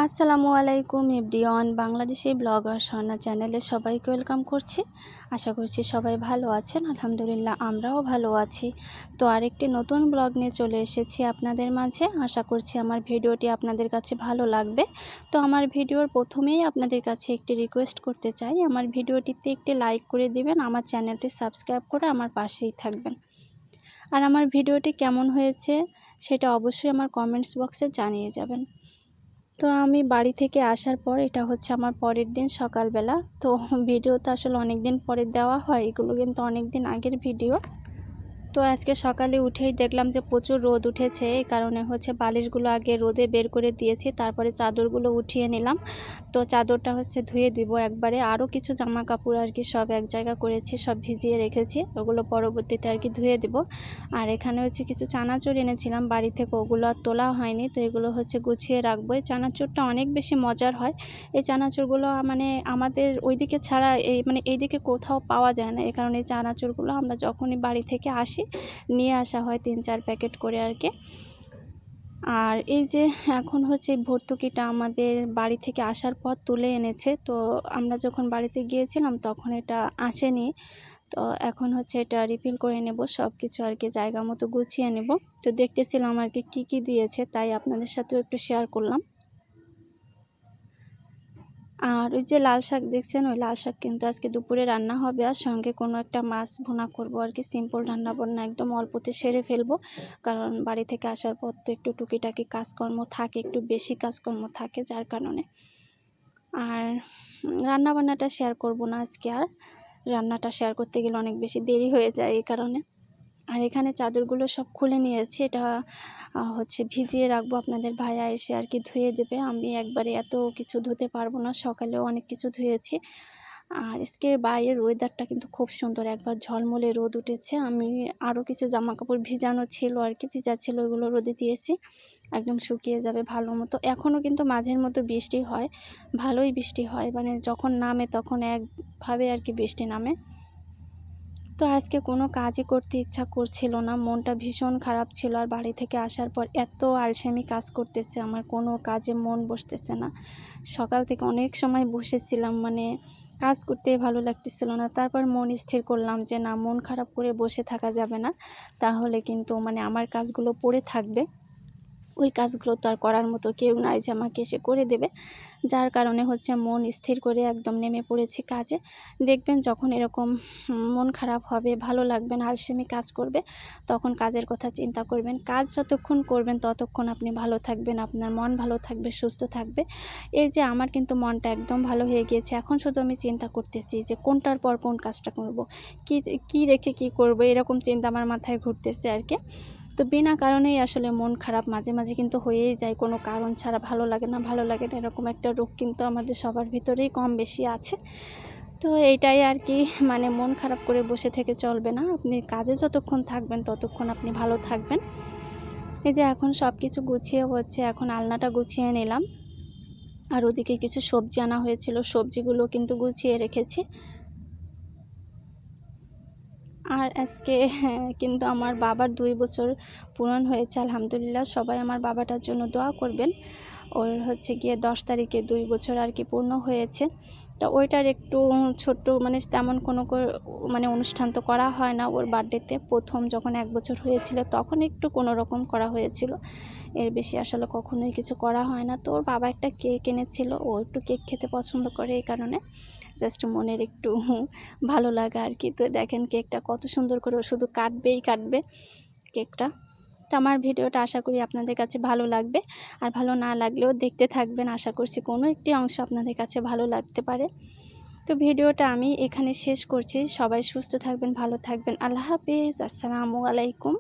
আসসালামু আলাইকুম everyone, Bangladeshi blogger Swarna চ্যানেলে সবাইকে ওয়েলকাম করছি। আশা করছি সবাই ভালো আছেন। আলহামদুলিল্লাহ আমরাও ভালো আছি। তো আরেকটি নতুন ব্লগ নিয়ে চলে এসেছি আপনাদের মাঝে। আশা করছি আমার ভিডিওটি আপনাদের কাছে ভালো লাগবে। তো আমার ভিডিওর প্রথমেই আপনাদের কাছে একটি রিকোয়েস্ট করতে চাই, আমার ভিডিওটিতে একটি লাইক করে দিবেন, আমার চ্যানেলটি সাবস্ক্রাইব করে আমার পাশেই থাকবেন। আর আমার ভিডিওটি কেমন হয়েছে সেটা অবশ্যই আমার কমেন্টস বক্সে জানিয়ে যাবেন। তো আমি বাড়ি থেকে আসার পর এটা হচ্ছে আমার পরের দিন সকালবেলা। তো ভিডিও তো আসলে অনেক দিন পরে দেওয়া হয়, এগুলো কিন্তু অনেক দিন আগের ভিডিও। তো আজকে সকালে উঠেই দেখলাম যে প্রচুর রোদ উঠেছে, এই কারণে হচ্ছে বালিশগুলো আগে রোদে বের করে দিয়েছি, তারপরে চাদরগুলো উঠিয়ে নিলাম। তো চাদরটা হচ্ছে ধুয়ে দিব একবারে। আরও কিছু জামা কাপড় আর কি সব এক জায়গা করেছি, সব ভিজিয়ে রেখেছি, ওগুলো পরবর্তীতে আর কি ধুয়ে দেব। আর এখানে হচ্ছে কিছু চানাচুর এনেছিলাম বাড়ি থেকে, ওগুলো আর তোলা হয়নি, তো এগুলো হচ্ছে গুছিয়ে রাখবো। এই চানাচুরটা অনেক বেশি মজার হয়। এই চানাচুরগুলো মানে আমাদের ওইদিকে ছাড়া এইদিকে কোথাও পাওয়া যায় না, এই কারণে এই চানাচুরগুলো আমরা যখনই বাড়ি থেকে আসি নিয়ে আসা হয় 3-4 প্যাকেট করে আর কি। আর এই যে এখন হচ্ছে ভর্তুকিটা আমাদের বাড়ি থেকে আসার পর তুলে এনেছে। তো আমরা যখন বাড়িতে গিয়েছিলাম তখন এটা আসেনি। তো এখন হচ্ছে এটা রিফিল করে নেব, সব কিছু আর কি জায়গা মতো গুছিয়ে নেব। তো দেখতেছিলাম আর কি কী কী দিয়েছে, তাই আপনাদের সাথেও একটু শেয়ার করলাম। আর ওই যে লাল শাক দেখছেন, ওই লাল শাক কিন্তু আজকে দুপুরে রান্না হবে, আর সঙ্গে কোনো একটা মাছ ভুনা করব আর কি। সিম্পল রান্না বান্না একদম অল্পতে সেরে ফেলবো, কারণ বাড়ি থেকে আসার পর তো একটু টুকিটাকি কাজকর্ম থাকে, একটু বেশি কাজকর্ম থাকে, যার কারণে আর রান্না বান্নাটা শেয়ার করব না আজকে। আর রান্নাটা শেয়ার করতে গেলে অনেক বেশি দেরি হয়ে যায় এই কারণে। আর এখানে চাদরগুলো সব খুলে নিয়েছি, এটা হচ্ছে ভিজিয়ে রাখবো, আপনাদের ভাইয়া এসে আর কি ধুয়ে দেবে। আমি একবারে এত কিছু ধুতে পারবো না, সকালেও অনেক কিছু ধুয়েছি। আর আজকে বাইরের ওয়েদারটা কিন্তু খুব সুন্দর, একবার ঝলমলে রোদ উঠেছে। আমি আরও কিছু জামা কাপড় ভিজানো ছিল আর কি, ভিজা ছিল, ওইগুলো রোদে দিয়েছি, একদম শুকিয়ে যাবে ভালো মতো। এখনও কিন্তু মাঝের মতো বৃষ্টি হয়, ভালোই বৃষ্টি হয়, মানে যখন নামে তখন একভাবে আর কি বৃষ্টি নামে। তো আজকে কোনো কাজই করতে ইচ্ছা করছিল না, মনটা ভীষণ খারাপ ছিল। আর বাড়ি থেকে আসার পর এত আলসেমি কাজ করতেছে, আমার কোনো কাজে মন বসতেছে না। সকাল থেকে অনেক সময় বসেছিলাম, মানে কাজ করতে ভালো লাগতেছিল না। তারপর মন স্থির করলাম যে না, মন খারাপ করে বসে থাকা যাবে না, তাহলে কিন্তু আমার কাজগুলো পড়ে থাকবে। ওই কাজগুলো তো আর করার মতো কেউ নাই যে আমাকে এসে করে দেবে। যার কারণে হচ্ছে মন স্থির করে একদম নেমে পড়েছি কাজে। দেখবেন যখন এরকম মন খারাপ হবে, ভালো লাগবে না, আলসেমি কাজ করবে, তখন কাজের কথা চিন্তা করবেন। কাজ যতক্ষণ করবেন ততক্ষণ আপনি ভালো থাকবেন, আপনার মন ভালো থাকবে, সুস্থ থাকবে। এই যে আমার কিন্তু মনটা একদম ভালো হয়ে গিয়েছে। এখন শুধু আমি চিন্তা করতেছি যে কোনটার পর কোন কাজটা করব, কি রেখে কি করব, এরকম চিন্তা আমার মাথায় ঘুরতেছে আর কি। তো বিনা কারণেই আসলে মন খারাপ মাঝে মাঝে কিন্তু হয়েই যায়, কোনো কারণ ছাড়া ভালো লাগে না, ভালো লাগে না, এরকম একটা রোগ কিন্তু আমাদের সবার ভিতরেই কম বেশি আছে। তো এইটাই আর কি, মন খারাপ করে বসে থেকে চলবে না, আপনি কাজে যতক্ষণ থাকবেন ততক্ষণ আপনি ভালো থাকবেন। এই যে এখন সব কিছু গুছিয়ে হচ্ছে, এখন আলনাটা গুছিয়ে নিলাম। আর ওদিকে কিছু সবজি আনা হয়েছিল, সবজিগুলো কিন্তু গুছিয়ে রেখেছি। আর আজকে কিন্তু আমার বাবার 2 বছর পূরণ হয়েছে, আলহামদুলিল্লাহ। সবাই আমার বাবাটার জন্য দোয়া করবেন। ওর হচ্ছে গিয়ে 10 তারিখে 2 বছর আর কি পূর্ণ হয়েছে। তো ওইটার একটু ছোট্ট, তেমন কোনো অনুষ্ঠান তো করা হয় না ওর বার্থডেতে। প্রথম যখন 1 বছর হয়েছিল তখন একটু কোনো রকম করা হয়েছিল, এর বেশি আসলে কখনোই কিছু করা হয় না। তো ওর বাবা একটা কেক এনেছিল, ও একটু কেক খেতে পছন্দ করে, এই কারণে জাস্ট মনের একটু ভালো লাগা আর কি। তো দেখেন কেকটা কত সুন্দর করে, ও শুধু কাটবেই কাটবে কেকটা। তো আমার ভিডিওটা আশা করি আপনাদের কাছে ভালো লাগবে, আর ভালো না লাগলেও দেখতে থাকবেন, আশা করছি কোনো একটি অংশ আপনাদের কাছে ভালো লাগতে পারে। তো ভিডিওটা আমি এখানে শেষ করছি। সবাই সুস্থ থাকবেন, ভালো থাকবেন। আল্লাহ হাফিজ, আসসালামু আলাইকুম।